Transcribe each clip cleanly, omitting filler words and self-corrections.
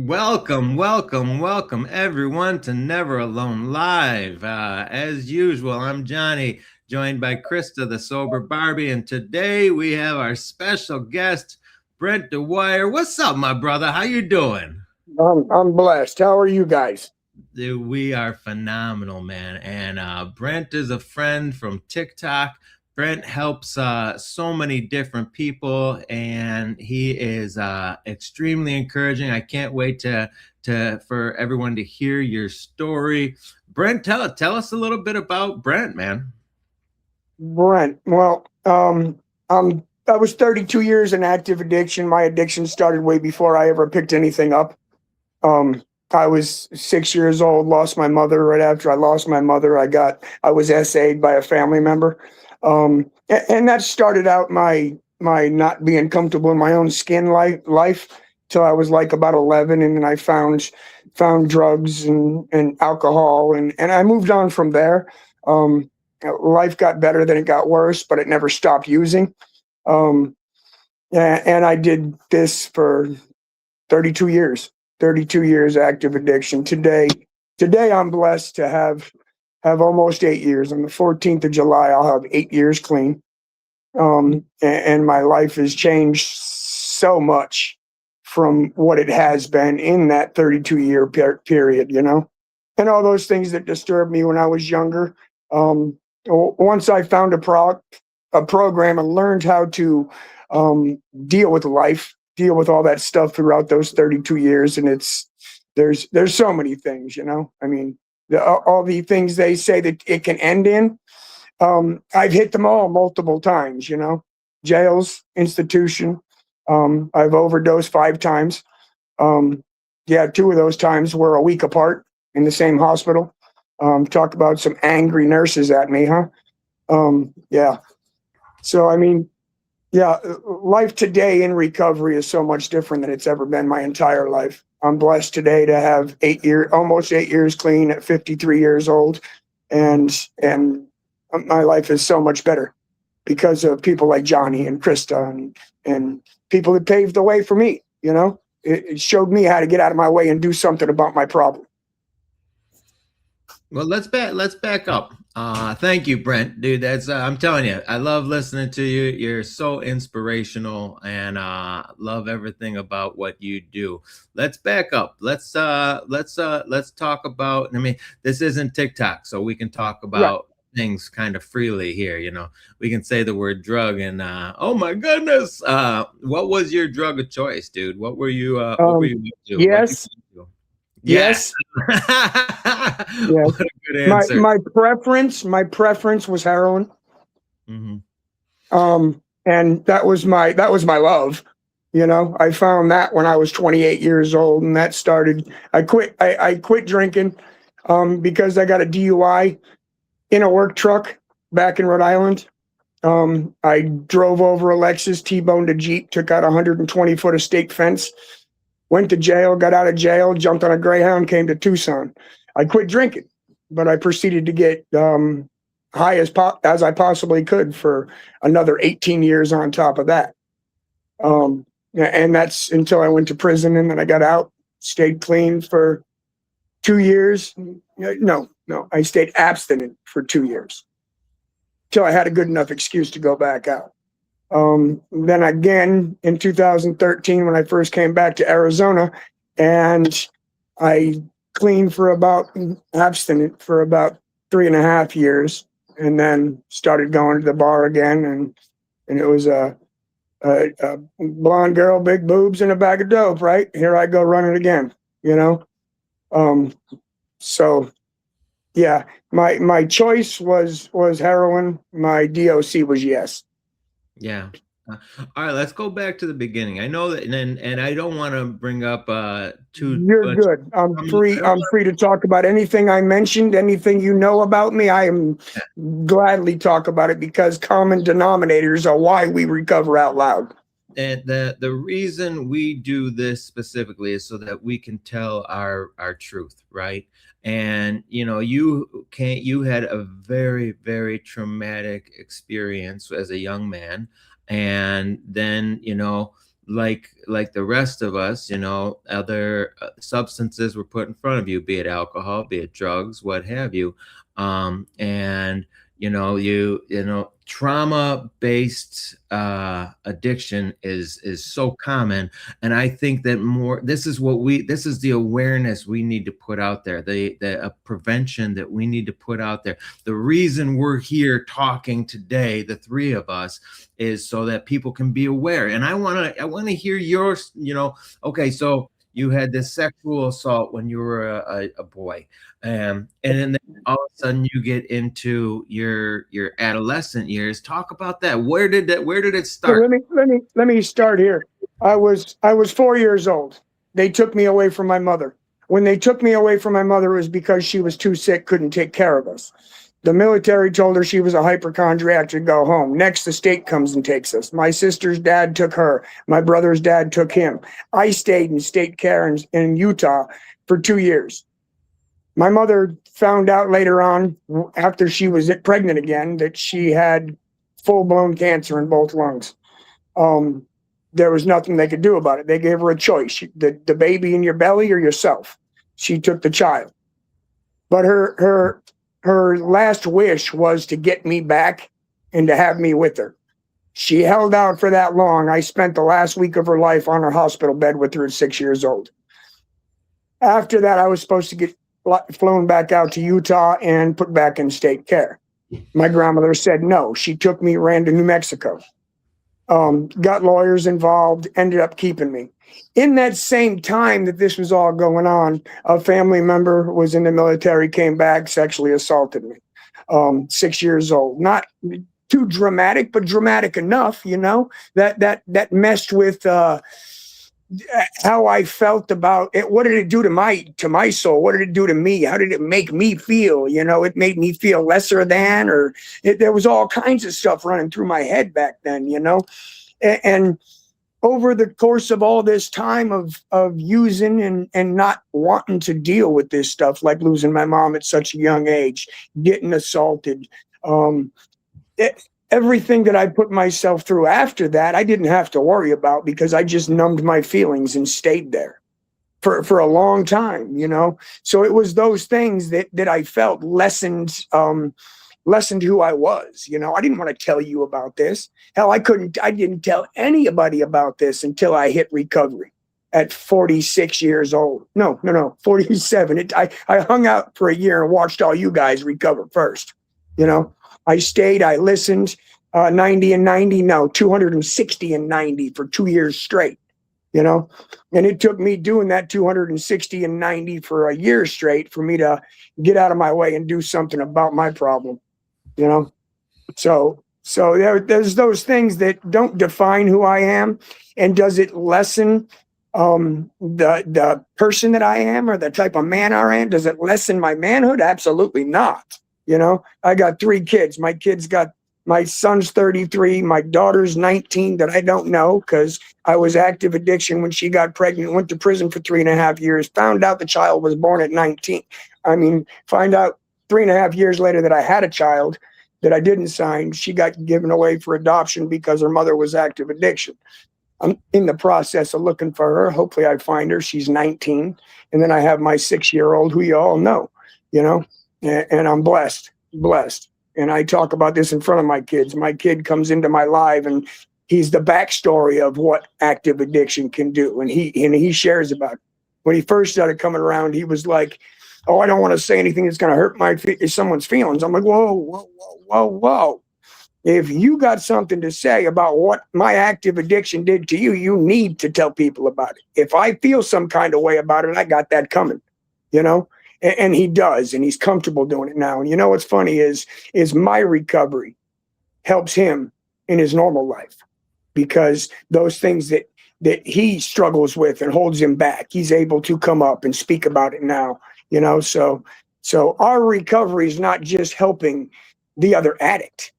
Welcome everyone to Never Alone Live. As usual, I'm Johnny, joined by Krista, the sober Barbie, and today we have our special guest, Brent DeWire. What's up, my brother? How you doing? I'm blessed. How are you guys? Dude, we are phenomenal, man. And Brent is a friend from TikTok. Brent helps so many different people, and he is extremely encouraging. I can't wait to for everyone to hear your story. Brent, tell us a little bit about Brent, man. Brent. I was 32 years in active addiction. My addiction started way before I ever picked anything up. I was 6 years old, lost my mother. Right after I lost my mother, I was SA'd by a family member. And that started out my not being comfortable in my own skin life till I was like about 11, and then I found drugs and alcohol, and I moved on from there. Um, Life got better, then it got worse, but it never stopped using. Um, and I did this for 32 years. 32 years active addiction. Today I'm blessed to have almost 8 years. On the 14th of July, I'll have 8 years clean. And my life has changed so much from what it has been in that 32-year period, and all those things that disturbed me when I was younger. Once I found a program and learned how to deal with life, deal with all that stuff throughout those 32 years, and there's so many things, I mean, all the things they say that it can end in. I've hit them all multiple times, jails, institution. I've overdosed 5 times. Yeah, 2 of those times were a week apart in the same hospital. Talk about some angry nurses at me, huh? Yeah. So, I mean, yeah, life today in recovery is so much different than it's ever been my entire life. I'm blessed today to have almost 8 years clean at 53 years old, and my life is so much better because of people like Johnny and Krista and people that paved the way for me. It showed me how to get out of my way and do something about my problem. Well, let's back up. Thank you, Brent, dude. That's I'm telling you, I love listening to you. You're so inspirational, and love everything about what you do. Let's back up. Let's talk about. I mean, this isn't TikTok, so we can talk Right. about things kind of freely here. We can say the word drug, and oh my goodness, what was your drug of choice, dude? What were Um, you up to? What you yes, do? Yes. yes, yes. What a good My answer. my preference was heroin. Hmm. And that was my love. I found that when I was 28 years old, and that started. I quit drinking because I got a DUI in a work truck back in Rhode Island. I drove over a Lexus, T-boned a Jeep, took out a 120-foot of state fence, went to jail, got out of jail, jumped on a Greyhound, came to Tucson. I quit drinking, but I proceeded to get high as I possibly could for another 18 years on top of that. And that's until I went to prison, and then I got out, stayed clean for 2 years. No, I stayed abstinent for 2 years till I had a good enough excuse to go back out. Then again in 2013, when I first came back to Arizona, and I cleaned for about abstinent for about 3.5 years, and then started going to the bar again, and it was a blonde girl, big boobs, and a bag of dope. Right here, I go running again. You know, um, so yeah, my choice was heroin. My DOC was yes. Yeah. All right, let's go back to the beginning. I know that, and I don't want to bring up too You're much. good. I'm I free. don't I'm free to talk about anything I mentioned, anything you know about me. I am gladly talk about it because common denominators are why we recover out loud. And the reason we do this specifically is so that we can tell our truth, right? And you had a very traumatic experience as a young man, and then like the rest of us, other substances were put in front of you, be it alcohol, be it drugs, what have you. And trauma based addiction is so common. And I think that this is the awareness we need to put out there, the prevention that we need to put out there. The reason we're here talking today, the three of us, is so that people can be aware. And I want to hear yours. Okay, so you had this sexual assault when you were a boy, and then all of a sudden you get into your adolescent years. Talk about that. Where did it Well, start? let me start here. I was 4 years old. They took me away from my mother. When they took me away from my mother, it was because she was too sick, couldn't take care of us. The military told her she was a hypochondriac to go home. Next, the state comes and takes us. My sister's dad took her. My brother's dad took him. I stayed in state care in Utah for 2 years. My mother found out later on, after she was pregnant again, that she had full-blown cancer in both lungs. Um, there was nothing they could do about it. They gave her a choice: the baby in your belly or yourself. She took the child. But her last wish was to get me back and to have me with her. She held out for that long. I spent the last week of her life on her hospital bed with her at 6 years old. After that, I was supposed to get flown back out to Utah and put back in state care. My grandmother said no. She took me, ran to New Mexico, got lawyers involved, ended up keeping me. In that same time that this was all going on, a family member was in the military, came back, sexually assaulted me. 6 years old. Not too dramatic, but dramatic enough, that messed with how I felt about it. What did it do to my soul? What did it do to me? How did it make me feel? It made me feel lesser than, there was all kinds of stuff running through my head back then, and over the course of all this time of using and not wanting to deal with this stuff, like losing my mom at such a young age, getting assaulted, everything that I put myself through after that, I didn't have to worry about, because I just numbed my feelings and stayed there for a long time, So it was those things that I felt lessened who I was. I didn't want to tell you about this. Hell, I didn't tell anybody about this until I hit recovery at 46 years old. No, 47. I hung out for a year and watched all you guys recover first. I stayed, I listened, 90 and 90, no, 260 and 90 for 2 years straight, and it took me doing that 260 and 90 for a year straight for me to get out of my way and do something about my problem, So there's those things that don't define who I am. And does it lessen the person that I am, or the type of man I am? Does it lessen my manhood? Absolutely not. I got 3 kids. My son's 33, my daughter's 19 that I don't know, because I was active addiction when she got pregnant, went to prison for 3.5 years, found out the child was born at 19. Find out 3.5 years later that I had a child that I didn't sign. She got given away for adoption because her mother was active addiction. I'm in the process of looking for her. Hopefully I find her. She's 19. And then I have my 6-year-old, who you all know, and I'm blessed. And I talk about this in front of my kids. My kid comes into my live, and he's the backstory of what active addiction can do. And he shares about it. When he first started coming around, he was like, oh, I don't want to say anything that's going to hurt someone's feelings. I'm like, whoa. If you got something to say about what my active addiction did to you, you need to tell people about it. If I feel some kind of way about it, I got that coming, and he does, and he's comfortable doing it now. And what's funny is my recovery helps him in his normal life, because those things that he struggles with and holds him back, he's able to come up and speak about it now. So our recovery is not just helping the other addict,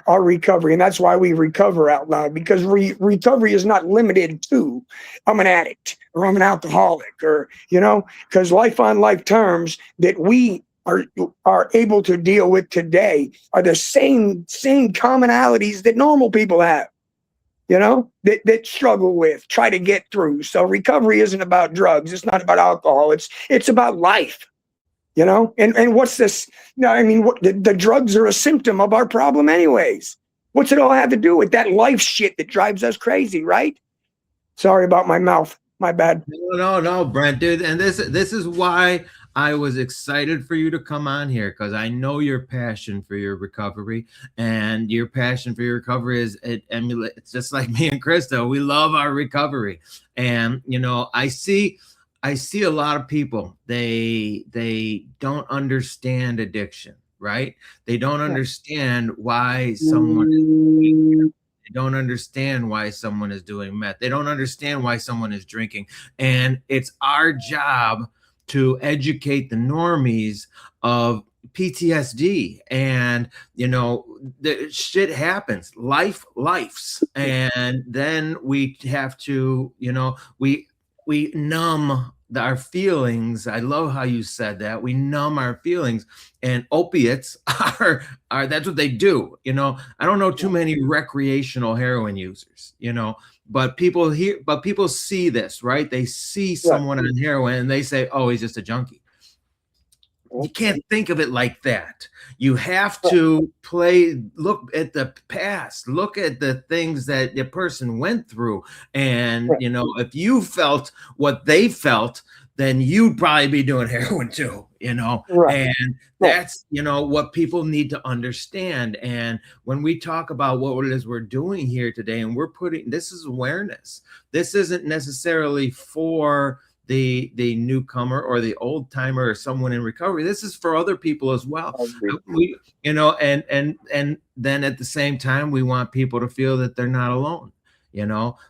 our recovery. And that's why we recover out loud, because recovery is not limited to I'm an addict or I'm an alcoholic, or, because life on life terms that we are able to deal with today are the same commonalities that normal people have. that struggle with, try to get through. So recovery isn't about drugs. It's not about alcohol. It's about life. And what's this? No, I mean, the drugs are a symptom of our problem, anyways. What's it all have to do with that life shit that drives us crazy, right? Sorry about my mouth. My bad. No, Brent, dude. And this is why I was excited for you to come on here, because I know your passion for your recovery, and your passion for your recovery is it emulates. It's just like me and Krista. We love our recovery, and I see a lot of people. They don't understand addiction, right? They don't understand why someone. They don't understand why someone is doing meth. They don't understand why someone is drinking. And it's our job to educate the normies of PTSD. And, the shit happens. Lifes. And then we have to, we numb our feelings. I love how you said that. We numb our feelings, and opiates are that's what they do. I don't know too many recreational heroin users, but people see this, right? They see someone on heroin and they say, "Oh, he's just a junkie." You can't think of it like that. You have to look at the past, look at the things that the person went through. And, if you felt what they felt, then you'd probably be doing heroin too, and that's, what people need to understand. And when we talk about what it is we're doing here today, and this is awareness. This isn't necessarily for the newcomer or the old timer or someone in recovery. This is for other people as well. And then at the same time, we want people to feel that they're not alone.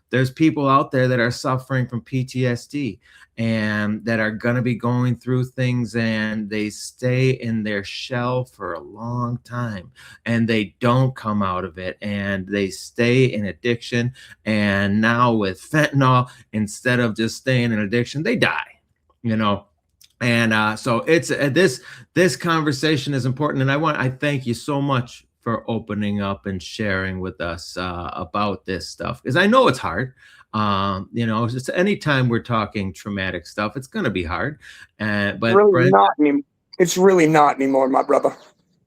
There's people out there that are suffering from PTSD and that are going to be going through things, and they stay in their shell for a long time and they don't come out of it, and they stay in addiction. And now with fentanyl, instead of just staying in addiction, they die, and so it's this conversation is important. And I thank you so much for opening up and sharing with us about this stuff, because I know it's hard. Just anytime we're talking traumatic stuff, it's going to be hard. But really Brent, it's really not anymore, my brother.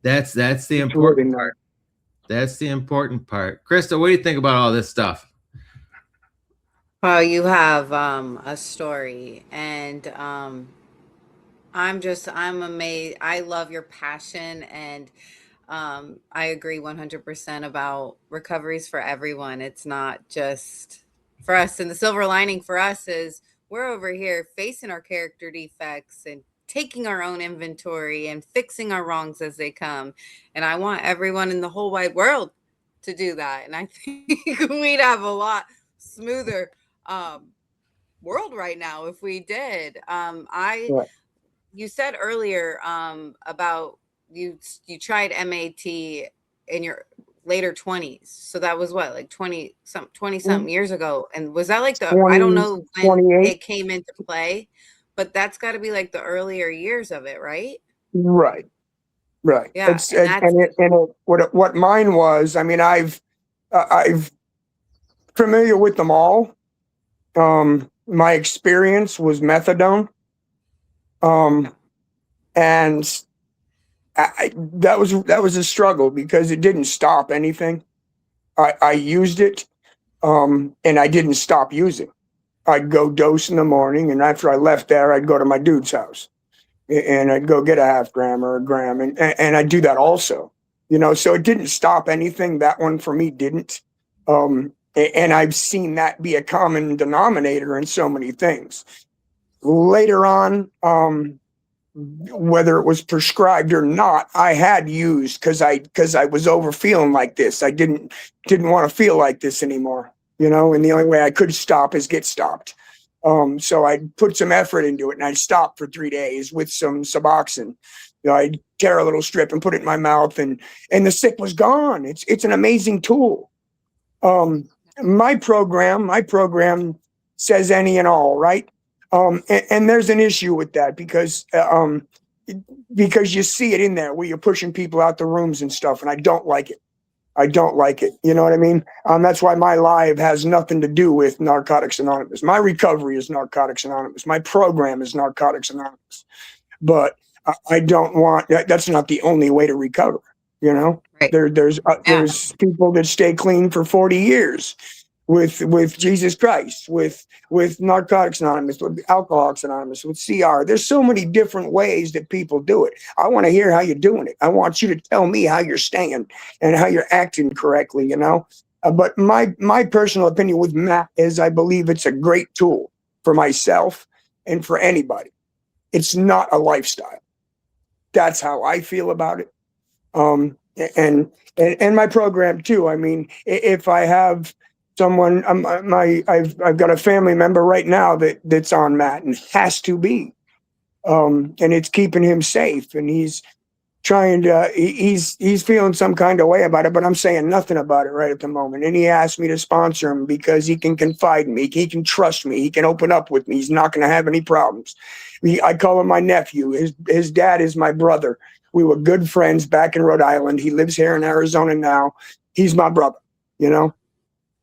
That's the important part. That's the important part. Krista, what do you think about all this stuff? Well, you have a story, and I'm amazed. I love your passion, and I agree 100% about recoveries for everyone. It's not just for us. And the silver lining for us is we're over here facing our character defects and taking our own inventory and fixing our wrongs as they come. And I want everyone in the whole wide world to do that. And I think we'd have a lot smoother world right now if we did. You said earlier about you tried MAT in your later 20s. So that was what, like 20 something years ago. And was that like I don't know when it came into play, but that's got to be like the earlier years of it, right? Right. Yeah. What mine was, I mean, I've familiar with them all. My experience was methadone. And that was a struggle because it didn't stop anything. I used it, and I didn't stop using. I'd go dose in the morning, and after I left there, I'd go to my dude's house, and I'd go get a half gram or a gram, and I'd do that also. So it didn't stop anything. That one for me didn't. And I've seen that be a common denominator in so many things. Later on, whether it was prescribed or not, I had used because I was over feeling like this. I didn't want to feel like this anymore, and the only way I could stop is get stopped. So I'd put some effort into it, and I'd stop for 3 days with some Suboxone. I'd tear a little strip and put it in my mouth, and the sick was gone. It's an amazing tool. My program says any and all, right? And there's an issue with that because you see it in there where you're pushing people out the rooms and stuff, and I don't like it. I don't like it. You know what I mean? That's why my life has nothing to do with Narcotics Anonymous. My recovery is Narcotics Anonymous. My program is Narcotics Anonymous. But I don't want that. That's not the only way to recover. You know, Right. there's Yeah. people that stay clean for 40 years with Jesus Christ, with Narcotics Anonymous, with Alcoholics Anonymous, with CR. There's so many different ways that people do it. I want to hear how you're doing it. I want you to tell me how you're staying and how you're acting correctly, you know. But my personal opinion with Matt is I believe it's a great tool for myself and for anybody. It's not a lifestyle. That's how I feel about it. And my program too. I mean, if I have someone, I've got a family member right now that's on Matt and has to be, and it's keeping him safe, and he's trying to, he's feeling some kind of way about it, but I'm saying nothing about it right at the moment. And he asked me to sponsor him because he can confide in me, he can trust me, he can open up with me, he's not going to have any problems. I call him my nephew. His dad is my brother. We were good friends back in Rhode Island. He lives here in Arizona now. He's my brother, you know.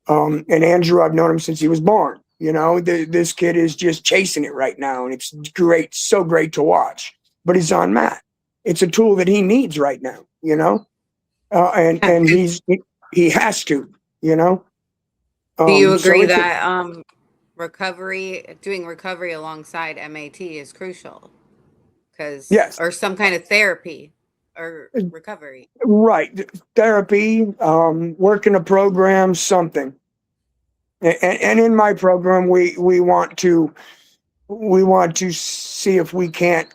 And Andrew, I've known him since he was born. You know, this kid is just chasing it right now, and it's great, so great to watch. But he's on Matt. It's a tool that he needs right now, you know, and he has to, you know. Do you So agree it's that doing recovery alongside MAT is crucial? yes, Or some kind of therapy or recovery. right. Therapy, working a program, something. And in my program, we want to see if we can't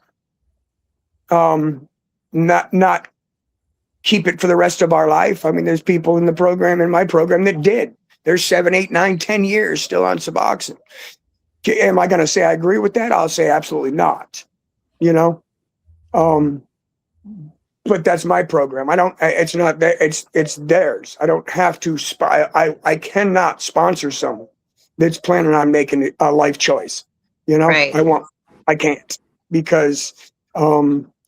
not keep it for the rest of our life. I mean, there's people in the program, in my program, that did. They're 7, 8, 9, 10 years still on Suboxone. Am I going to say I agree with that? I'll say absolutely not. You know, but that's my program. I don't. It's not that. It's theirs. I don't have to. I cannot sponsor someone that's planning on making a life choice. You know, Right. I can't, because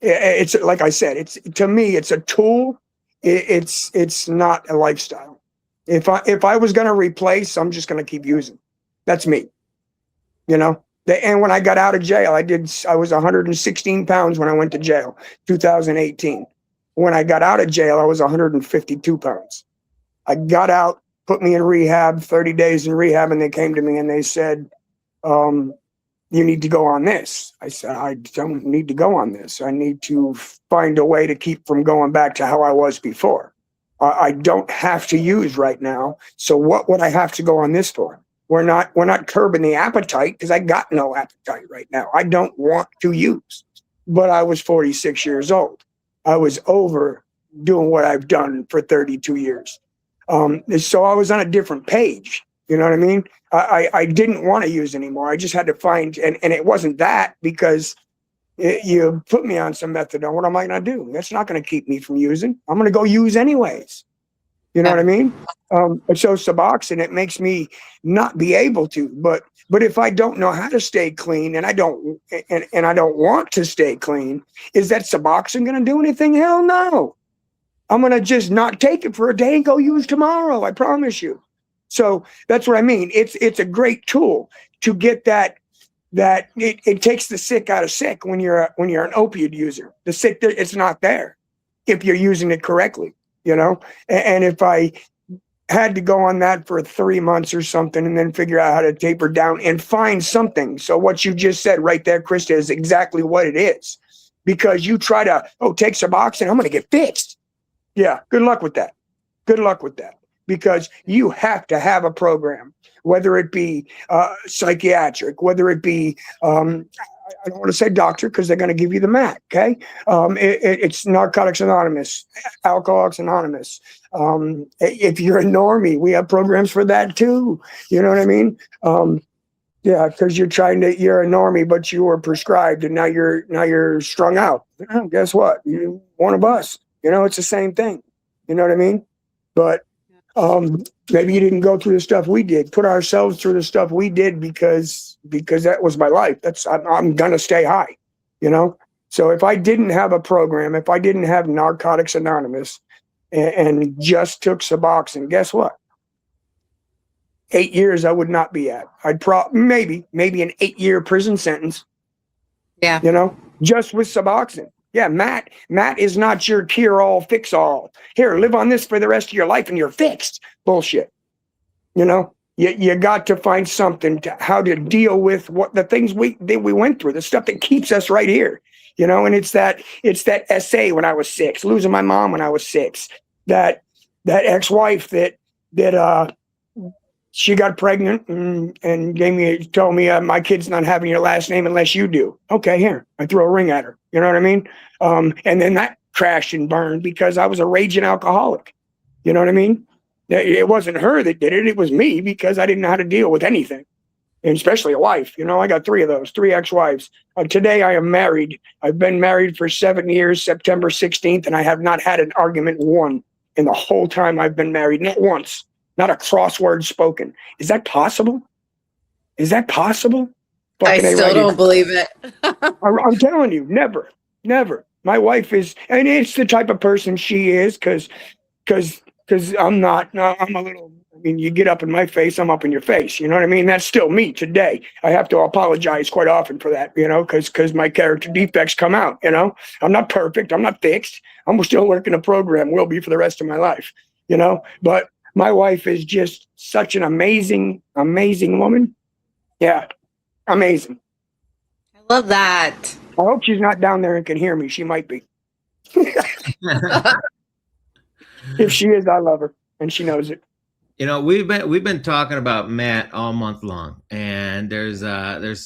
it's like I said. It's, to me, it's a tool. It's not a lifestyle. If I was going to replace, I'm just going to keep using. That's me. You know. And when I got out of jail, I was 116 pounds when I went to jail, 2018. When I got out of jail, I was 152 pounds. I got out, put me in rehab, 30 days in rehab, and they came to me and they said, you need to go on this. I said, I don't need to go on this. I need to find a way to keep from going back to how I was before. I don't have to use right now. So what would I have to go on this for? We're not curbing the appetite, because I got no appetite right now. I don't want to use, but I was 46 years old. I was over doing what I've done for 32 years. So I was on a different page. You know what I mean? I didn't want to use anymore. I just had to find, and it wasn't that, because you put me on some methadone. What am I going to do? That's not going to keep me from using. I'm going to go use anyways. You know what I mean? So Suboxone, it makes me not be able to, but if I don't know how to stay clean, and I don't want to stay clean, is that Suboxone going to do anything? Hell no. I'm going to just not take it for a day and go use tomorrow. I promise you. So that's what I mean. It's a great tool to get that it takes the sick out of sick when you're an opioid user. The sick, it's not there if you're using it correctly. You know, and if I had to go on that for 3 months or something, and then figure out how to taper down and find something. So what you just said right there, Krista, is exactly what it is. Because you try to, take Suboxone, I'm going to get fixed. Yeah, good luck with that. Good luck with that. Because you have to have a program, whether it be psychiatric, whether it be, I don't want to say doctor, because they're going to give you the MAC, okay? It's Narcotics Anonymous, Alcoholics Anonymous. If you're a normie, we have programs for that too. You know what I mean? Yeah, because you're a normie, but you were prescribed, and now you're strung out. Guess what? You're one of us. You know, it's the same thing. You know what I mean? But maybe you didn't go through the stuff we did, put ourselves through the stuff we did, because that was my life. I'm going to stay high, you know? So if I didn't have a program, if I didn't have Narcotics Anonymous, and just took Suboxone. Guess what? 8 years I would not be at. I'd maybe an 8-year prison sentence. Yeah. You know, just with Suboxone. Yeah, Matt is not your cure-all, fix-all. Here, live on this for the rest of your life and you're fixed. Bullshit. You know, you got to find something to how to deal with what the things we went through, the stuff that keeps us right here. You know, and it's that SA when I was 6, losing my mom when I was 6, that ex-wife that she got pregnant and told me my kid's not having your last name unless you do. Okay, here, I threw a ring at her. You know what I mean? And then that crashed and burned because I was a raging alcoholic. You know what I mean? It wasn't her that did it. It was me because I didn't know how to deal with anything, and especially a wife. You know, I got 3 of those, 3 ex-wives. Today I am married. I've been married for 7 years, September 16th, and I have not had an argument one in the whole time I've been married. Not once. Not a crossword spoken. Is that possible? Is that possible? I still don't believe it. I'm telling you, never. My wife is, and it's the type of person she is, because I'm not. No, I'm a little. I mean, you get up in my face, I'm up in your face. You know what I mean? That's still me today. I have to apologize quite often for that, you know, because my character defects come out. You know, I'm not perfect. I'm not fixed. I'm still working a program. Will be for the rest of my life. You know, but my wife is just such an amazing woman. Yeah, amazing. I love that. I hope she's not down there and can hear me. She might be. If she is, I love her, and she knows it. You know, we've been talking about Matt all month long, and there's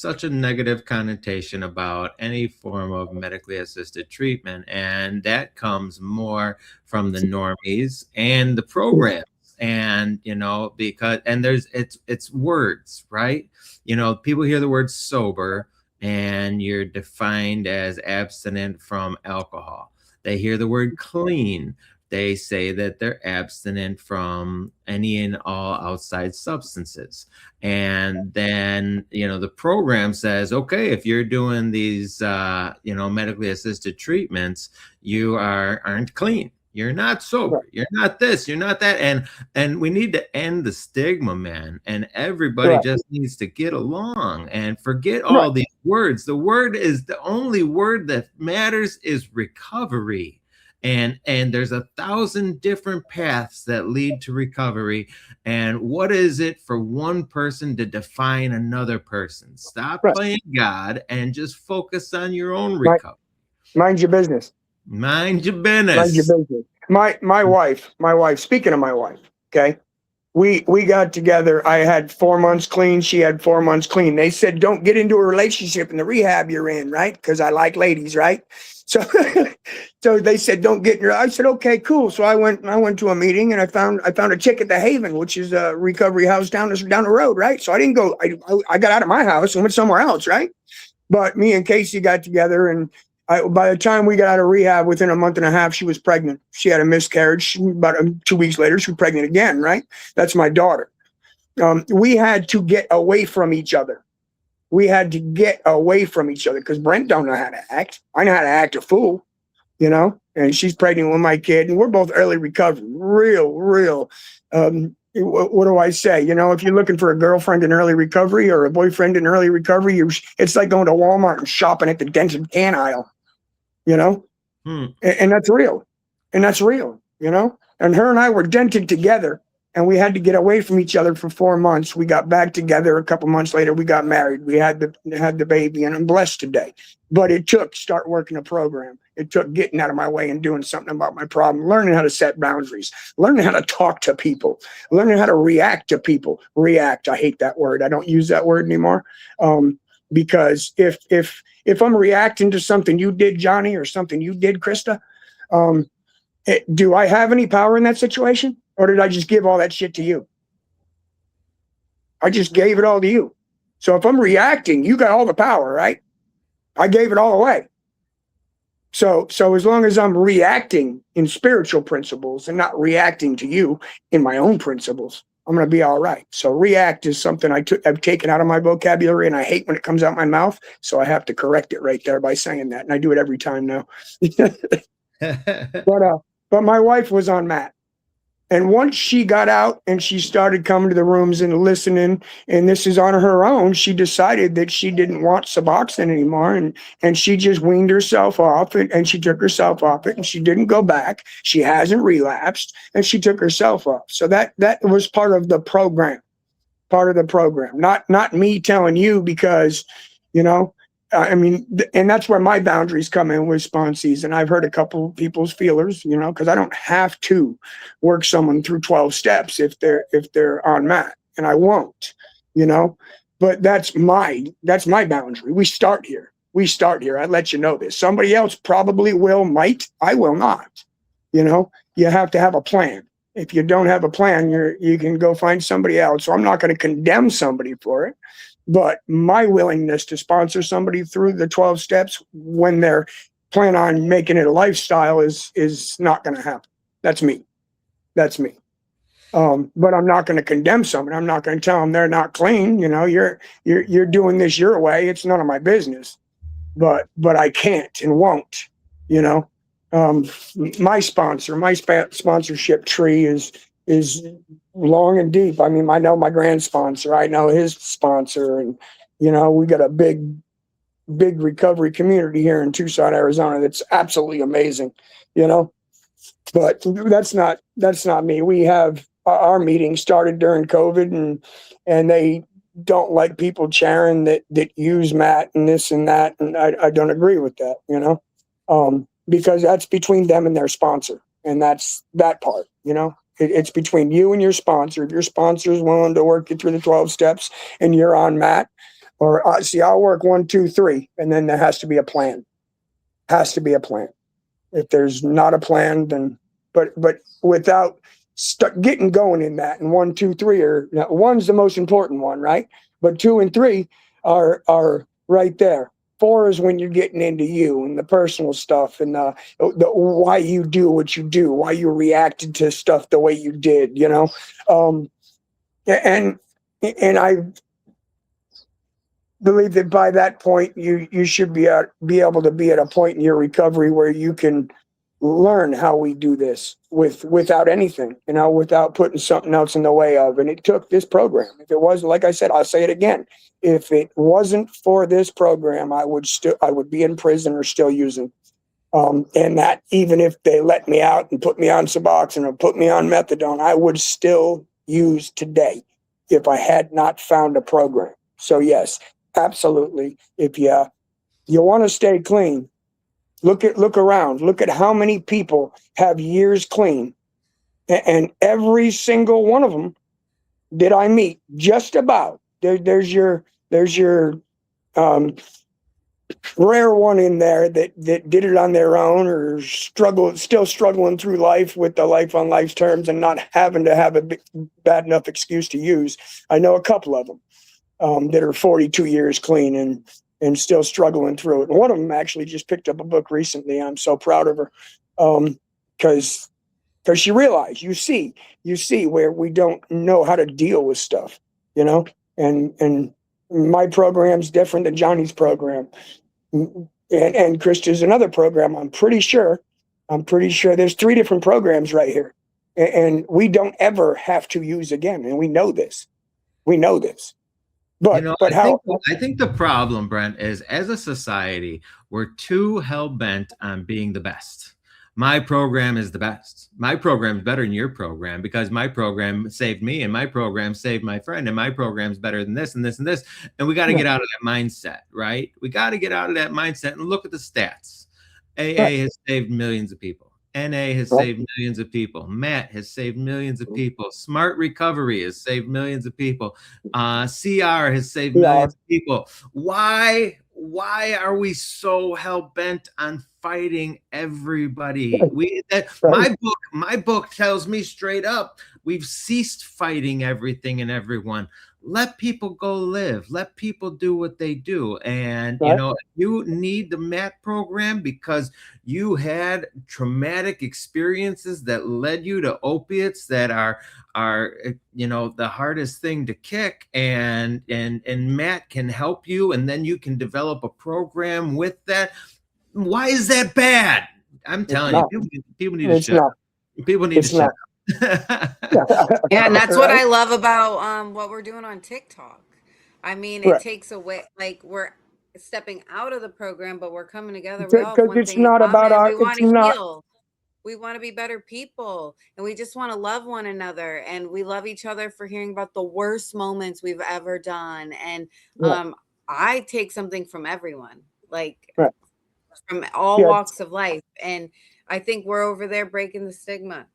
such a negative connotation about any form of medically assisted treatment, and that comes more from the normies and the programs. And you know, because it's words, right? You know, people hear the word sober and you're defined as abstinent from alcohol. They hear the word clean, they say that they're abstinent from any and all outside substances. And then, you know, the program says, okay, if you're doing these, you know, medically assisted treatments, you aren't clean. You're not sober. You're not this. You're not that. And we need to end the stigma, man. And everybody just needs to get along and forget all these words. The only word that matters is recovery. And there's 1,000 different paths that lead to recovery. And what is it for one person to define another person? Stop playing God and just focus on your own recovery. Mind your business. Mind your business. Mind your business. My wife, speaking of my wife, okay, we got together. I had 4 months clean. She had 4 months clean. They said, don't get into a relationship in the rehab you're in, right? Because I like ladies, right? So so they said, don't get in your, I said, okay, cool. So I went to a meeting and I found a chick at the Haven, which is a recovery house down the road, right? So I didn't go, I got out of my house and went somewhere else, right? But me and Casey got together, and by the time we got out of rehab, within a month and a half, she was pregnant. She had a miscarriage. About 2 weeks later, she was pregnant again, right? That's my daughter. We had to get away from each other. Because Brent don't know how to act. I know how to act a fool, you know, and she's pregnant with my kid, and we're both early recovery. Real. What do I say? You know, if you're looking for a girlfriend in early recovery or a boyfriend in early recovery, it's like going to Walmart and shopping at the dented can aisle. You know, and that's real. You know, and her and I were dented together, and we had to get away from each other for 4 months. We got back together a couple months later. We got married. We had the baby, and I'm blessed today. But it took start working a program. It took getting out of my way and doing something about my problem, learning how to set boundaries, learning how to talk to people, learning how to react to people. React. I hate that word. I don't use that word anymore. Because if I'm reacting to something you did, Johnny, or something you did, Krista, do I have any power in that situation? Or did I just give all that shit to you? I just gave it all to you. So if I'm reacting, you got all the power, right? I gave it all away. So as long as I'm reacting in spiritual principles and not reacting to you in my own principles, I'm going to be all right. So react is something I've taken out of my vocabulary, and I hate when it comes out my mouth. So I have to correct it right there by saying that. And I do it every time now. but my wife was on Matt. And once she got out and she started coming to the rooms and listening, and this is on her own, she decided that she didn't want Suboxone anymore. And she just weaned herself off it, and she took herself off it, and she didn't go back. She hasn't relapsed, and she took herself off. So that was part of the program, not me telling you, because, you know, I mean, and that's where my boundaries come in with sponsees. And I've heard a couple people's feelers, you know, because I don't have to work someone through 12 steps if they're on Matt, and I won't, you know. But that's my boundary. We start here. I let you know this. Somebody else probably might. I will not. You know, you have to have a plan. If you don't have a plan, you can go find somebody else. So I'm not going to condemn somebody for it. But my willingness to sponsor somebody through the 12 steps when they're planning on making it a lifestyle is not going to happen. That's me. But I'm not going to condemn someone. I'm not going to tell them they're not clean. You know, you're doing this your way. It's none of my business. But I can't and won't. You know, my sponsorship tree is long and deep. I mean, I know my grand sponsor, I know his sponsor, and, you know, we got a big recovery community here in Tucson, Arizona. That's absolutely amazing, you know, but that's not me. We have our meeting started during COVID, and they don't like people sharing that use Matt and this and that. And I don't agree with that, you know, because that's between them and their sponsor. And that's that part, you know. It's between you and your sponsor. If your sponsor is willing to work you through the 12 steps and you're on Matt, or see, I'll work 1, 2, 3, and then there has to be a plan. If there's not a plan, then, but without getting going in that, and 1, 2, 3 are, now, 1's the most important one, right? But 2 and 3 are right there. 4 is when you're getting into you and the personal stuff, and the why you do what you do, why you reacted to stuff the way you did, you know. And I believe that by that point you should be able to be at a point in your recovery where you can learn how we do this without anything, you know, without putting something else in the way of. And it took this program. If it wasn't, like I said, I'll say it again, if it wasn't for this program, I would be in prison or still using. And that even if they let me out and put me on Suboxone or put me on methadone, I would still use today if I had not found a program. So yes, absolutely. If you want to stay clean, look around. Look at how many people have years clean, and every single one of them did I meet. Just about. There's your rare one in there that did it on their own, or still struggling through life with the life on life's terms and not having to have a bad enough excuse to use. I know a couple of them that are 42 years clean and still struggling through it. And one of them actually just picked up a book recently. I'm so proud of her, because she realized, you see where we don't know how to deal with stuff, you know. And my program's different than Johnny's program, and Krista's another program. I'm pretty sure there's 3 different programs right here, and we don't ever have to use again, and we know this. But, you know, I think the problem, Brent, is as a society, we're too hell-bent on being the best. My program is the best. My program is better than your program because my program saved me, and my program saved my friend, and my program is better than this and this and this. And we got to get out of that mindset, right? We got to get out of that mindset and look at the stats. AA has saved millions of people. NA has saved millions of people. Matt has saved millions of people. Smart Recovery has saved millions of people. CR has saved millions of people. Why are we so hell-bent on fighting everybody? My book tells me straight up, we've ceased fighting everything and everyone. Let people go live. Let people do what they do. And, you know, you need the MAT program because you had traumatic experiences that led you to opiates that are, you know, the hardest thing to kick. And MAT can help you. And then you can develop a program with that. Why is that bad? I'm telling you, people need to shut up. People need to It's not. shut up. Yeah, and that's what Right? I love about what we're doing on TikTok. I mean, it Right. takes away, like, we're stepping out of the program, but we're coming together. We all have Because one it's thing in not about common. our, We want it's to not, heal. We want to be better people, and we just want to love one another, and we love each other for hearing about the worst moments we've ever done. And right, I take something from everyone, like right. from all Yeah, walks of life, and I think we're over there breaking the stigma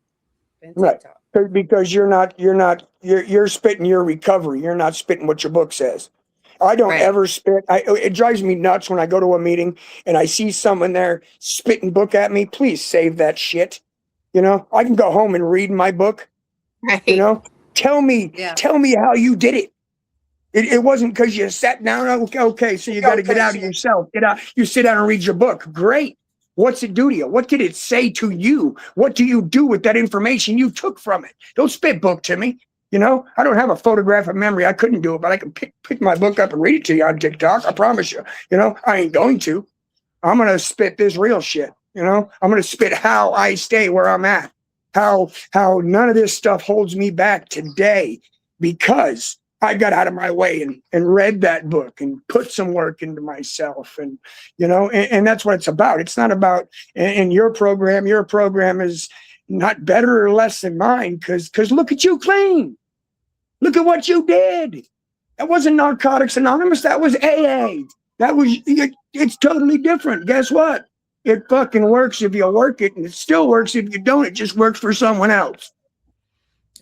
in right. TikTok. Because you're spitting your recovery. You're not spitting what your book says. I don't Right. ever spit. It drives me nuts when I go to a meeting and I see someone there spitting book at me. Please save that shit. You know, I can go home and read my book. You Right. know, tell me, Yeah. tell me how you did it. It wasn't because you sat down. Okay, so you got to get Okay. out of yourself. Get out. You sit down and read your book. Great. What's it do to you? What did it say to you? What do you do with that information you took from it? Don't spit book to me. You know, I don't have a photographic memory. I couldn't do it, but I can pick my book up and read it to you on TikTok. I promise you. You know, I ain't going to. I'm going to spit this real shit. You know, I'm going to spit how I stay where I'm at. How none of this stuff holds me back today because I got out of my way and read that book and put some work into myself. And, you know, and that's what it's about. It's not about in your program is not better or less than mine because look at you clean. Look at what you did. That wasn't Narcotics Anonymous. That was AA. It's totally different. Guess what? It fucking works if you work it, and it still works if you don't. It just works for someone else.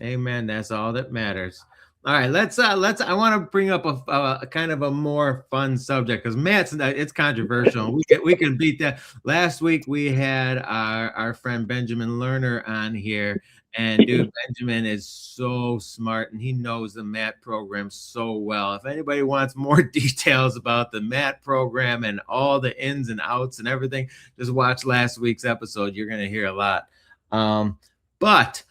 Amen. That's all that matters. All right, let's. I want to bring up a kind of a more fun subject because Matt's. It's controversial. We can beat that. Last week we had our friend Benjamin Lerner on here, and dude, Benjamin is so smart and he knows the Matt program so well. If anybody wants more details about the Matt program and all the ins and outs and everything, just watch last week's episode. You're gonna hear a lot. But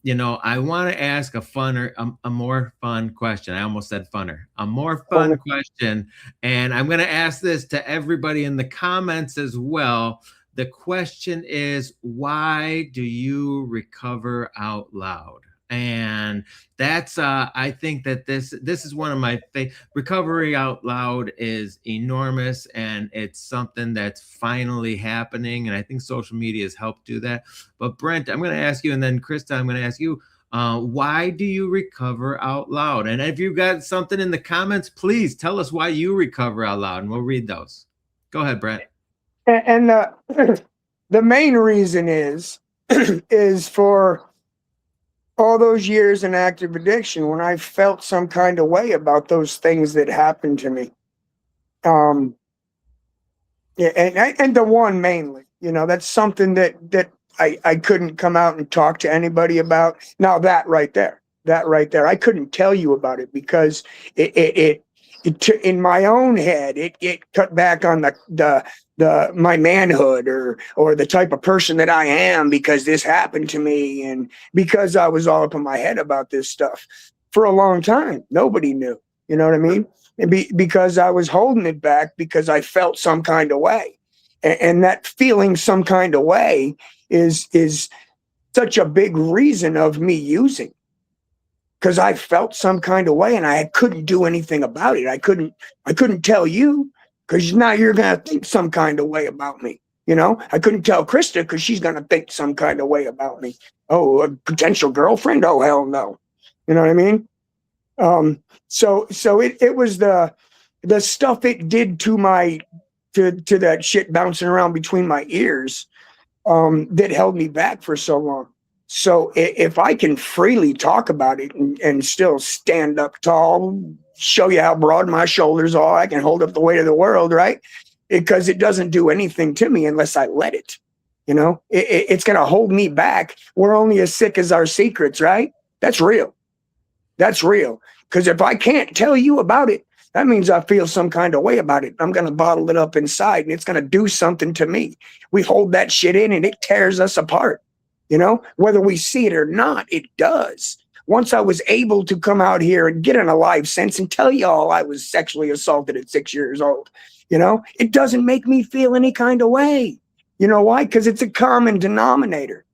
you know, I want to ask a more fun question. I almost said funner, a more fun question. And I'm going to ask this to everybody in the comments as well. The question is, why do you recover out loud? And that's I think that this is one of my recovery out loud is enormous, and it's something that's finally happening, and I think social media has helped do that. But Brent, I'm going to ask you, and then Krista, I'm going to ask you, why do you recover out loud? And if you've got something in the comments, please tell us why you recover out loud, and we'll read those. Go ahead, Brent. And the main reason is is for all those years in active addiction when I felt some kind of way about those things that happened to me. Yeah, and the one mainly, you know, that's something that I couldn't come out and talk to anybody about. Now that right there, I couldn't tell you about it because it in my own head, it cut back on the my manhood or the type of person that I am because this happened to me and because I was all up in my head about this stuff for a long time. Nobody knew, you know what I mean? Because I was holding it back because I felt some kind of way. And that feeling some kind of way is such a big reason of me using because I felt some kind of way and I couldn't do anything about it. I couldn't tell you because now you're going to think some kind of way about me. You know, I couldn't tell Krista because she's going to think some kind of way about me. Oh, a potential girlfriend? Oh, hell no. You know what I mean? So it was the stuff it did to my to that shit bouncing around between my ears that held me back for so long. So if I can freely talk about it and still stand up tall, show you how broad my shoulders are, I can hold up the weight of the world, right? Because it doesn't do anything to me unless I let it. You know, it's going to hold me back. We're only as sick as our secrets, right? That's real. That's real. Because if I can't tell you about it, that means I feel some kind of way about it. I'm going to bottle it up inside and it's going to do something to me. We hold that shit in and it tears us apart. You know, whether we see it or not, it does. Once I was able to come out here and get in a live sense and tell y'all I was sexually assaulted at 6 years old, you know, it doesn't make me feel any kind of way. You know why? Because it's a common denominator.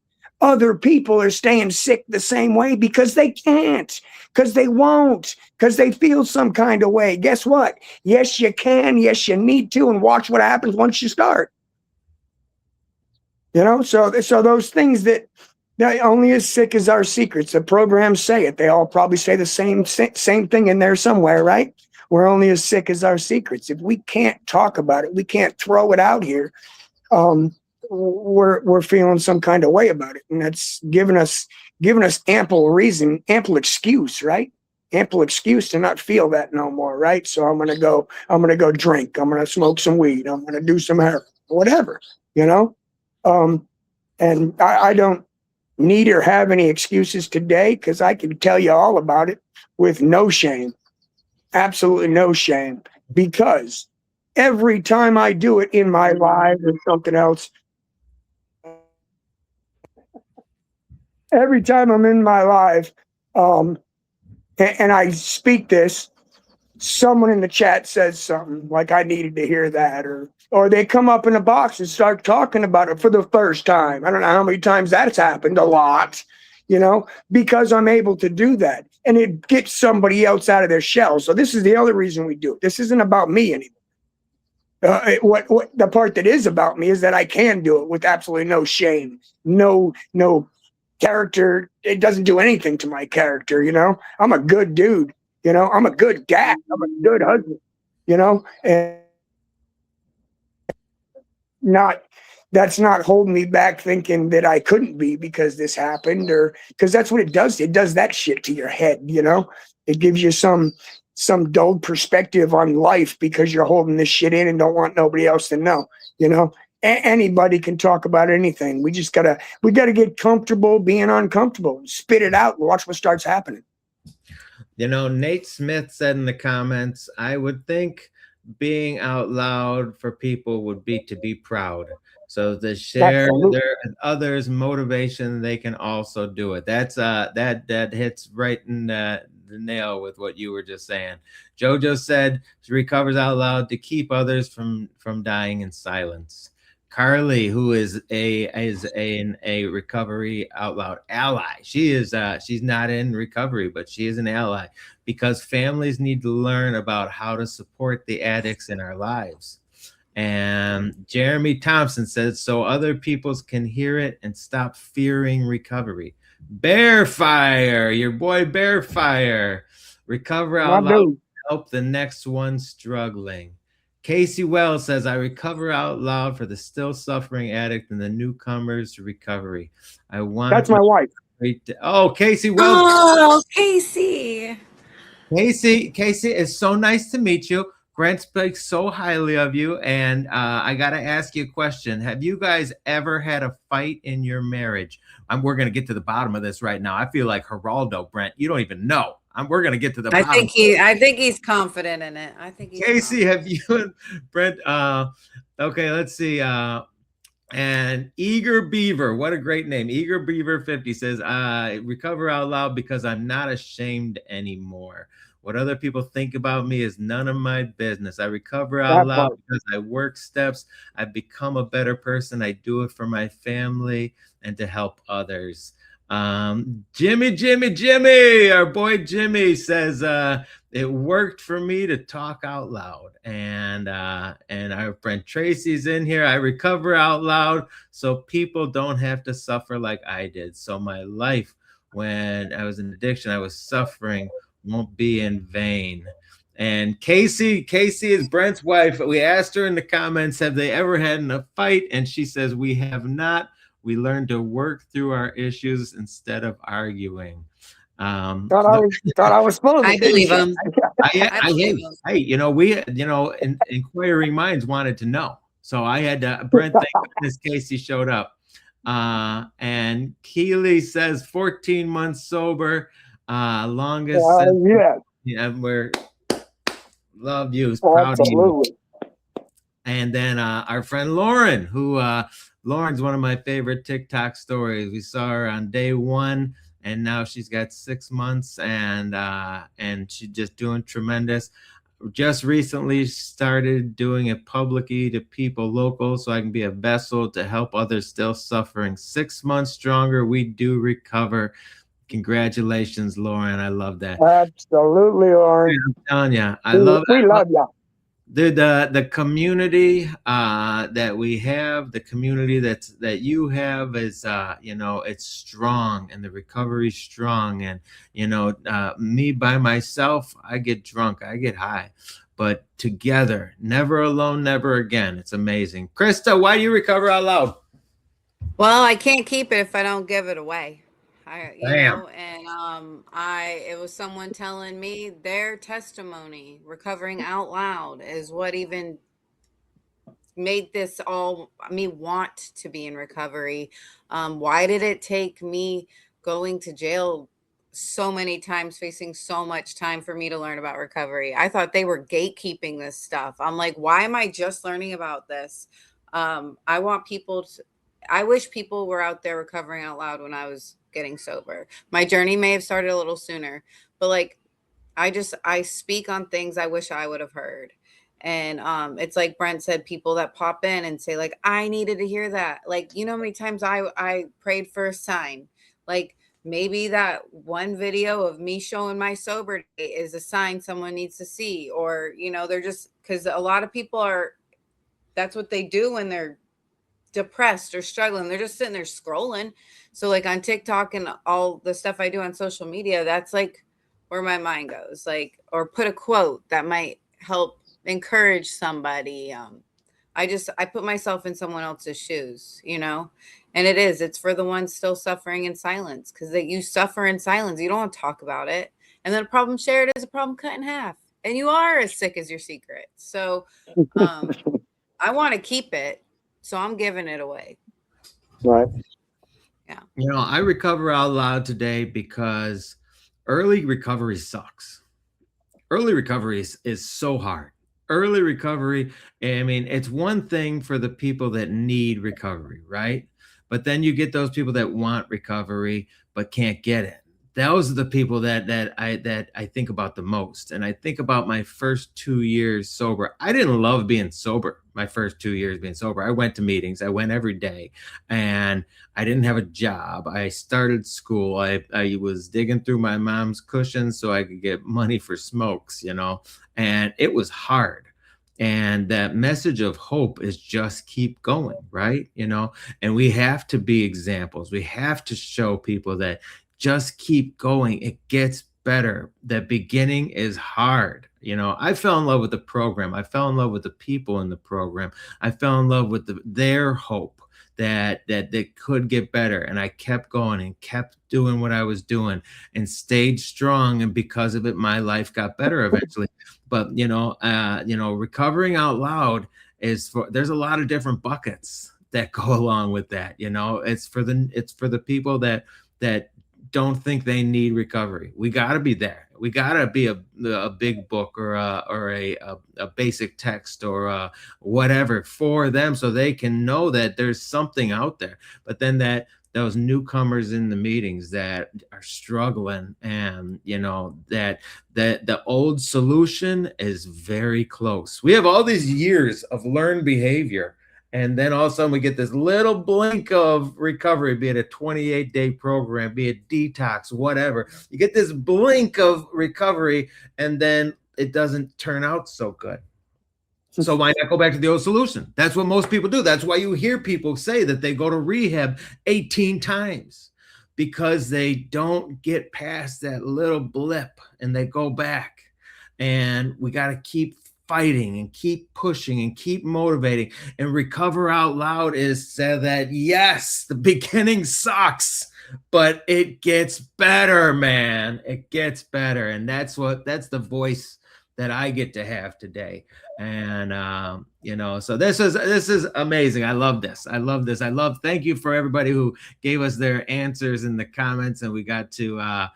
other people are staying sick the same way because they can't, because they won't, because they feel some kind of way. Guess what? Yes, you can. Yes, you need to. And watch what happens once you start. So those things that only as sick as our secrets. The programs say it. They all probably say the same thing in there somewhere, right? We're only as sick as our secrets. If we can't talk about it, we can't throw it out here. We're feeling some kind of way about it, and that's giving us ample reason, ample excuse, right? Ample excuse to not feel that no more, right? So I'm gonna go drink. I'm gonna smoke some weed. I'm gonna do some heroin, whatever, and I don't need or have any excuses today because I can tell you all about it with no shame, absolutely no shame, because every time I do it in my life or something else, every time I'm in my life, and I speak this, someone in the chat says something like I needed to hear that, or they come up in a box and start talking about it for the first time. I don't know how many times that's happened, a lot, because I'm able to do that, and it gets somebody else out of their shell. So this is the other reason we do it. This isn't about me anymore. What the part that is about me is that I can do it with absolutely no shame, no character. It doesn't do anything to my character. I'm a good dude. I'm a good dad. I'm a good husband. And that's not holding me back thinking that I couldn't be because this happened, or because that's what it does. It does that shit to your head. It gives you some dulled perspective on life because you're holding this shit in and don't want nobody else to know. Anybody can talk about anything. We gotta get comfortable being uncomfortable, spit it out, and watch what starts happening. Nate Smith said in the comments, I would think being out loud for people would be to be proud. So to share their others' motivation, they can also do it. That's that hits right in the nail with what you were just saying. Jojo said she recovers out loud to keep others from dying in silence. Carly, who is a recovery out loud ally. She's not in recovery, but she is an ally because families need to learn about how to support the addicts in our lives. And Jeremy Thompson says so other peoples can hear it and stop fearing recovery. Bearfire, your boy Bearfire, recover out loud, help the next one struggling. Casey Wells says, I recover out loud for the still suffering addict and the newcomers to recovery. That's my wife. Oh, Casey Wells. Oh, Casey. Casey, it's so nice to meet you. Brent speaks so highly of you, and I got to ask you a question. Have you guys ever had a fight in your marriage? We're going to get to the bottom of this right now. I feel like Geraldo, Brent. You don't even know. We're going to get to the bottom. I think he's confident in it. I think he's Casey, have you and Brent? Okay, let's see. And Eager Beaver, what a great name. Eager Beaver 50 says, I recover out loud because I'm not ashamed anymore. What other people think about me is none of my business. I recover out loud because I work steps. I've become a better person. I do it for my family and to help others. Jimmy, our boy Jimmy says, it worked for me to talk out loud. And our friend Tracy's in here. I recover out loud so people don't have to suffer like I did. So my life when I was in addiction, I was suffering, won't be in vain. And Casey is Brent's wife. We asked her in the comments, have they ever had a fight? And she says, we have not. We learned to work through our issues instead of arguing. Thought I was supposed to. I believe him. Inquiring minds wanted to know. So I had to, Brent, thank goodness Casey showed up. And Keely says 14 months sober, longest. We're love you. Proud of you. And then our friend Lauren, who Lauren's one of my favorite TikTok stories. We saw her on day one, and now she's got 6 months, and she's just doing tremendous. just recently started doing it publicly to people local so I can be a vessel to help others still suffering. 6 months stronger, we do recover. Congratulations, Lauren. I love that. Absolutely, Lauren. I'm telling you, I We, love we love you. the community that we have, the community that you have is you know, it's strong, and the recovery's strong. And you know, me by myself, I get drunk, I get high, but together, never alone, never again. It's amazing. Krista, why do you recover out loud? Well, I can't keep it if I don't give it away. You Bam. know, and it was someone telling me their testimony, recovering out loud, is what even made this all me want to be in recovery. Why did it take me going to jail so many times, facing so much time for me to learn about recovery? I thought they were gatekeeping this stuff. I'm like, why am I just learning about this? I want people to, I wish people were out there recovering out loud when I was getting sober. My journey may have started a little sooner, but like, I speak on things I wish I would have heard. And it's like Brent said, people that pop in and say, like, I needed to hear that. Like, you know how many times I prayed for a sign? Like, maybe that one video of me showing my sober day is a sign someone needs to see. Or, you know, they're just, because a lot of people are, that's what they do when they're depressed or struggling. They're just sitting there scrolling. So like on TikTok and all the stuff I do on social media, that's like where my mind goes. Like, or put a quote that might help encourage somebody. I put myself in someone else's shoes, you know, and it's for the ones still suffering in silence, because you suffer in silence. You don't want to talk about it. And then a problem shared is a problem cut in half. And you are as sick as your secret. So I want to keep it. So I'm giving it away. Right. Yeah. You know, I recover out loud today because early recovery sucks. Early recovery is so hard. Early recovery, I mean, it's one thing for the people that need recovery, right? But then you get those people that want recovery but can't get it. Those are the people that I think about the most. And I think about my first 2 years sober. I didn't love being sober. My first 2 years being sober, I went to meetings. I went every day, and I didn't have a job. I started school. I was digging through my mom's cushions so I could get money for smokes, you know, and it was hard. And that message of hope is just keep going, right? You know, and we have to be examples. We have to show people that just keep going. It gets better. The beginning is hard. You know, I fell in love with the program. I fell in love with the people in the program. I fell in love with their hope that they could get better. And I kept going and kept doing what I was doing and stayed strong. And because of it, my life got better eventually. But you know, recovering out loud there's a lot of different buckets that go along with that. You know, it's for the people that don't think they need recovery. We got to be there. We got to be a big book or a basic text or whatever for them, so they can know that there's something out there. But then those newcomers in the meetings that are struggling, and you know that the old solution is very close. We have all these years of learned behavior, and then all of a sudden we get this little blink of recovery, be it a 28-day program, be it detox, whatever. You get this blink of recovery, and then it doesn't turn out so good. So why not go back to the old solution? That's what most people do. That's why you hear people say that they go to rehab 18 times, because they don't get past that little blip and they go back. And we got to keep fighting and keep pushing and keep motivating. And recover out loud is said that, yes, the beginning sucks, but it gets better, man. It gets better. And that's the voice that I get to have today. And you know, so this is amazing. I love this. Thank you for everybody who gave us their answers in the comments, and we got to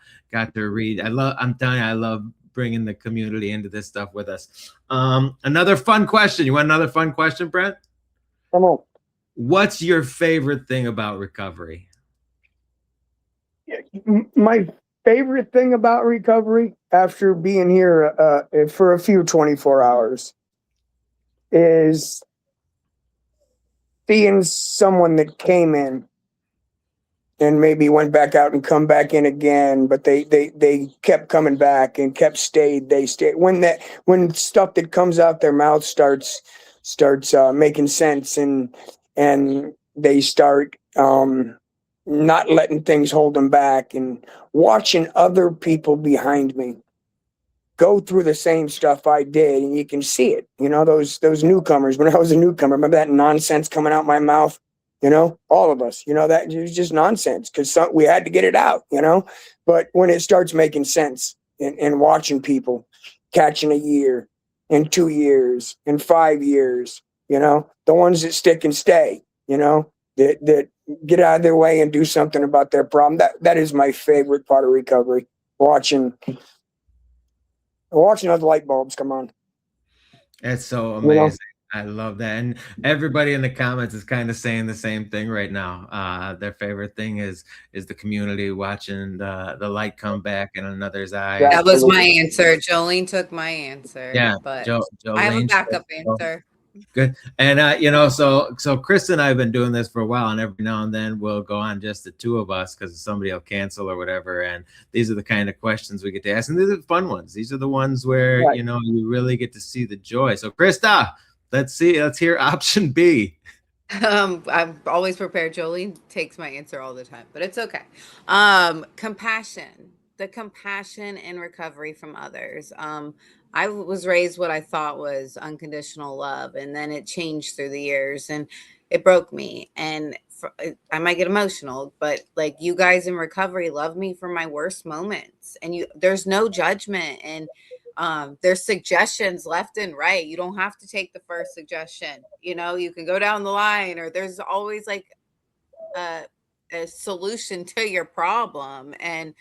read. I'm telling you, I love bringing the community into this stuff with us. Another fun question. You want another fun question, Brent? Come on. What's your favorite thing about recovery? My favorite thing about recovery after being here for a few 24 hours is seeing someone that came in and maybe went back out and come back in again, but they kept coming back and they stayed when stuff that comes out their mouth starts making sense, and they start not letting things hold them back, and watching other people behind me go through the same stuff I did, and you can see it. Those newcomers. When I was a newcomer, remember that nonsense coming out my mouth? All of us. That it was just nonsense because we had to get it out. But when it starts making sense, and watching people catching a year, and 2 years, and 5 years, the ones that stick and stay, that get out of their way and do something about their problem. That is my favorite part of recovery. Watching those light bulbs come on. It's so amazing. I love that. And everybody in the comments is kind of saying the same thing right now. Their favorite thing is the community watching the light come back in another's eyes. That was my answer. Jolene took my answer. Yeah, but Jolene, I have a backup answer. Good. And so Chris and I have been doing this for a while, and every now and then we'll go on just the two of us because somebody will cancel or whatever. And these are the kind of questions we get to ask, and these are the fun ones. These are the ones where Right. You really get to see the joy. So Krista, let's hear option B. I'm always prepared. Jolene takes my answer all the time, but it's okay. Compassion, the compassion in recovery from others. I was raised what I thought was unconditional love, and then it changed through the years, and it broke me. And I might get emotional, but like, you guys in recovery love me for my worst moments, and there's no judgment, and there's suggestions left and right. You don't have to take the first suggestion. You can go down the line, or there's always like a solution to your problem. And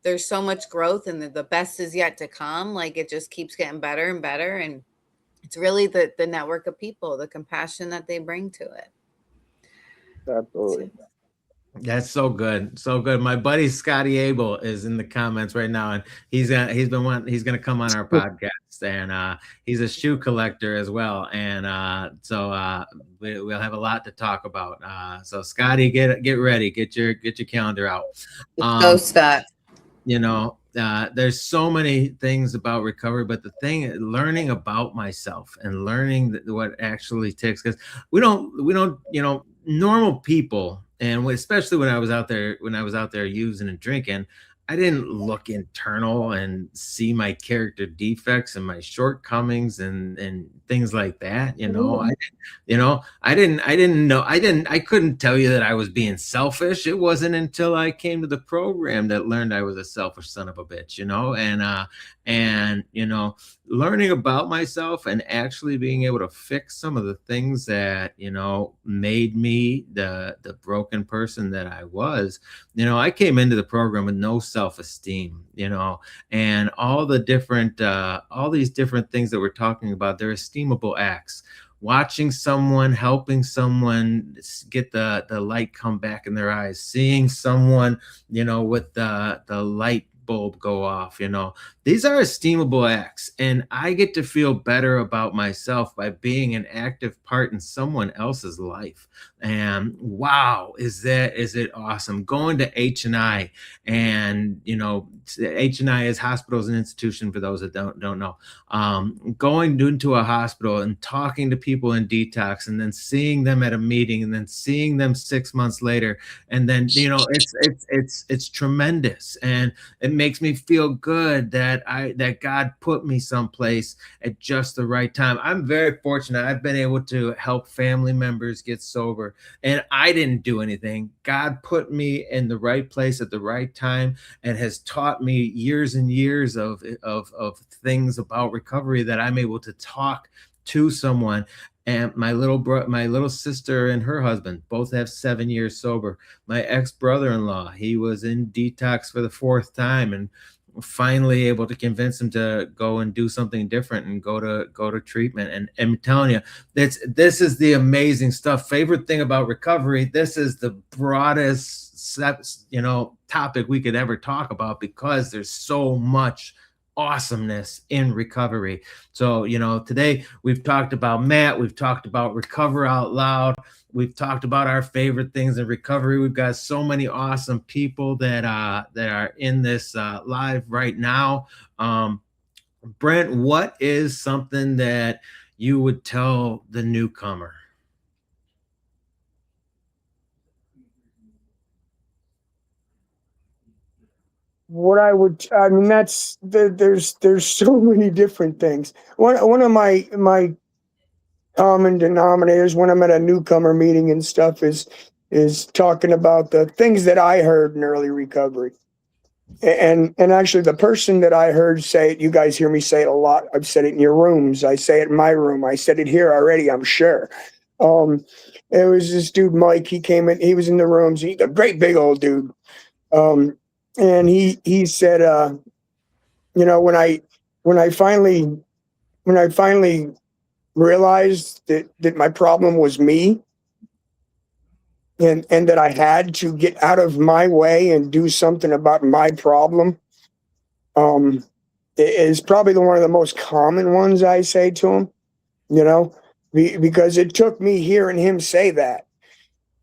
there's so much growth, and the best is yet to come. Like, it just keeps getting better and better. And it's really the network of people, the compassion that they bring to it. Absolutely. That's so good. So good. My buddy Scotty Abel is in the comments right now, and he's gonna come on our podcast, and he's a shoe collector as well. And so we'll have a lot to talk about. So Scotty, get ready, get your calendar out. Go, Scott. There's so many things about recovery, but the thing, learning about myself and learning what actually takes, because we don't, normal people, and especially when I was out there using and drinking, I didn't look internal and see my character defects and my shortcomings and things like that. I couldn't tell you that I was being selfish. It wasn't until I came to the program that learned I was a selfish son of a bitch, and learning about myself and actually being able to fix some of the things that, made me the broken person that I was. I came into the program with no self-esteem, and all these different things that we're talking about, they're esteemable acts. Watching someone, helping someone get the light come back in their eyes, seeing someone, with the light bulb go off, these are esteemable acts, and I get to feel better about myself by being an active part in someone else's life. And wow, is it awesome going to H&I, and H&I is hospitals and institution for those that don't know. Going into a hospital and talking to people in detox, and then seeing them at a meeting, and then seeing them 6 months later, and then it's tremendous, and it makes me feel good that God put me someplace at just the right time. I'm very fortunate. I've been able to help family members get sober, and I didn't do anything. God put me in the right place at the right time, and has taught me years and years of things about recovery that I'm able to talk to someone. And my little sister and her husband both have 7 years sober. My ex-brother-in-law, he was in detox for the 4th time, and finally able to convince him to go and do something different and go to treatment. And I'm telling you, this is the amazing stuff. Favorite thing about recovery, this is the broadest topic we could ever talk about, because there's so much awesomeness in recovery. So, today we've talked about Matt, we've talked about Recover Out Loud, we've talked about our favorite things in recovery. We've got so many awesome people that are in this live right now. Brent, what is something that you would tell the newcomer? There's so many different things. One of my common denominators when I'm at a newcomer meeting and stuff is talking about the things that I heard in early recovery. And actually the person that I heard say it, you guys hear me say it a lot. I've said it in your rooms. I say it in my room. I said it here already, I'm sure. It was this dude, Mike. He came in, he was in the rooms. He's a great big old dude. And he said, when I finally realized that my problem was me, and that I had to get out of my way and do something about my problem, it is probably one of the most common ones I say to him, because it took me hearing him say that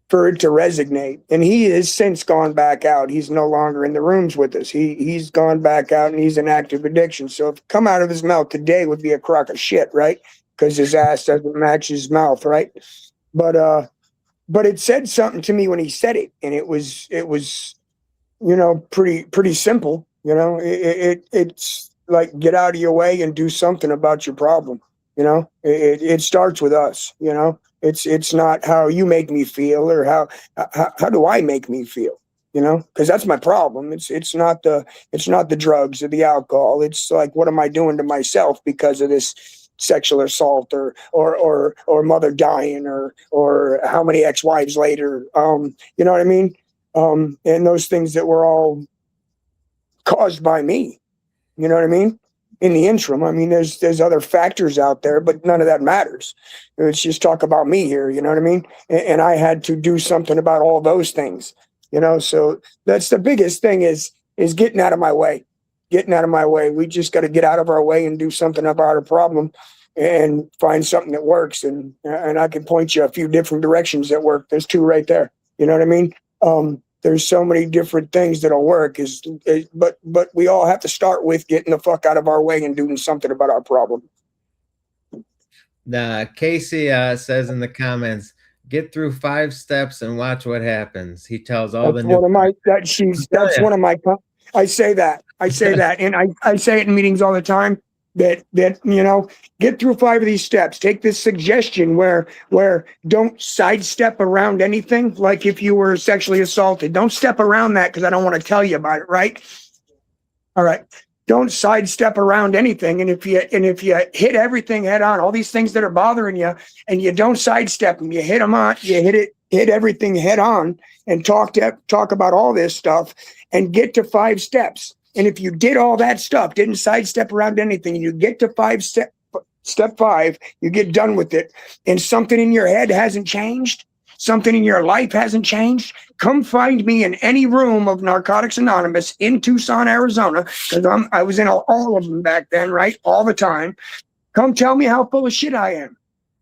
for it to resonate. And he has since gone back out. He's no longer in the rooms with us. He's gone back out and he's in active addiction. So if come out of his mouth today would be a crock of shit, right? Because his ass doesn't match his mouth, right? But it said something to me when he said it, and it was pretty simple. It's like, get out of your way and do something about your problem. It starts with us. It's not how you make me feel or how do I make me feel, because that's my problem. It's not the drugs or the alcohol. It's like, what am I doing to myself because of this sexual assault or mother dying or how many ex-wives later, you know what I mean? And those things that were all caused by me, you know what I mean? In the interim, I mean, there's other factors out there, but none of that matters. Let's just talk about me here, you know what I mean? And I had to do something about all those things, so that's the biggest thing is getting out of my way. Getting out of my way. We just got to get out of our way and do something about our problem and find something that works. And I can point you a few different directions that work. There's two right there. You know what I mean? There's so many different things that'll work but we all have to start with getting the fuck out of our way and doing something about our problem. Casey says in the comments, get through 5 steps and watch what happens. He tells all that's the new. That's one of my. I say that, and I say it in meetings all the time. That get through 5 of these steps. Take this suggestion where don't sidestep around anything. Like if you were sexually assaulted, don't step around that because I don't want to tell you about it. Right? All right. Don't sidestep around anything. And if you hit everything head on, all these things that are bothering you, and you don't sidestep them, you hit them on, you hit everything head on, and talk about all this stuff, and get to 5 steps. And if you did all that stuff, didn't sidestep around anything, and you get to step 5, you get done with it, and something in your head hasn't changed, something in your life hasn't changed, come find me in any room of Narcotics Anonymous in Tucson, Arizona, because I was in all of them back then, right? All the time. Come tell me how full of shit I am.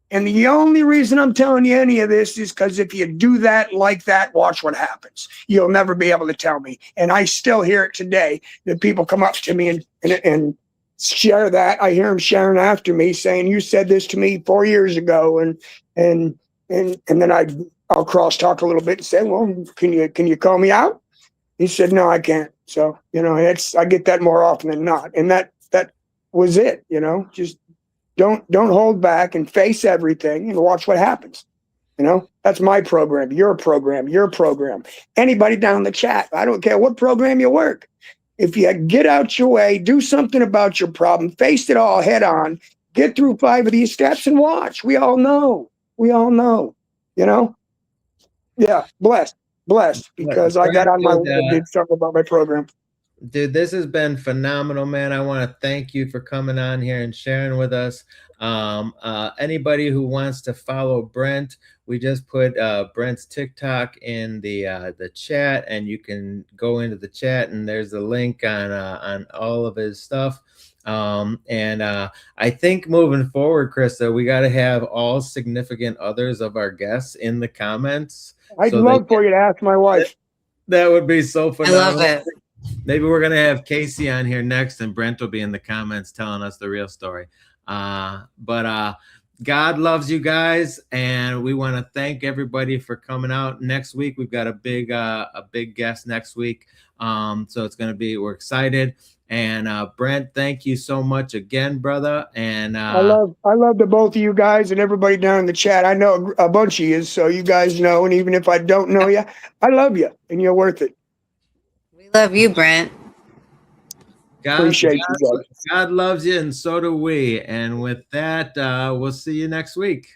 And the only reason I'm telling you any of this is because if you do that like that, watch what happens. You'll never be able to tell me. And I still hear it today that people come up to me and share that. I hear them sharing after me saying, you said this to me 4 years ago. And then I'll crosstalk a little bit and say, well, can you call me out? He said, no, I can't. So, I get that more often than not. And that was it, just don't hold back and face everything and watch what happens. That's my program, your program, anybody down in the chat. I don't care what program you work. If you get out your way, do something about your problem, face it all head on, get through 5 of these steps and watch. We all know, yeah, blessed because I got on my way and did something about my program. Dude, this has been phenomenal, man. I want to thank you for coming on here and sharing with us. Anybody who wants to follow Brent, we just put Brent's TikTok in the chat, and you can go into the chat, and there's a link on all of his stuff. And I think moving forward, Krista, we got to have all significant others of our guests in the comments. I'd So they love for you to ask my wife. that would be so I love phenomenal. it. Maybe we're gonna have Casey on here next, and Brent will be in the comments telling us the real story. But God loves you guys, and we want to thank everybody for coming out. Next week we've got a big guest next week. So it's gonna be, we're excited. And Brent, thank you so much again, brother. And I love the both of you guys and everybody down in the chat. I know a bunch of you, so you guys know. And even if I don't know you, I love you, and you're worth it. We love you, Brent. Appreciate you guys. God loves you, and so do we. And with that, we'll see you next week.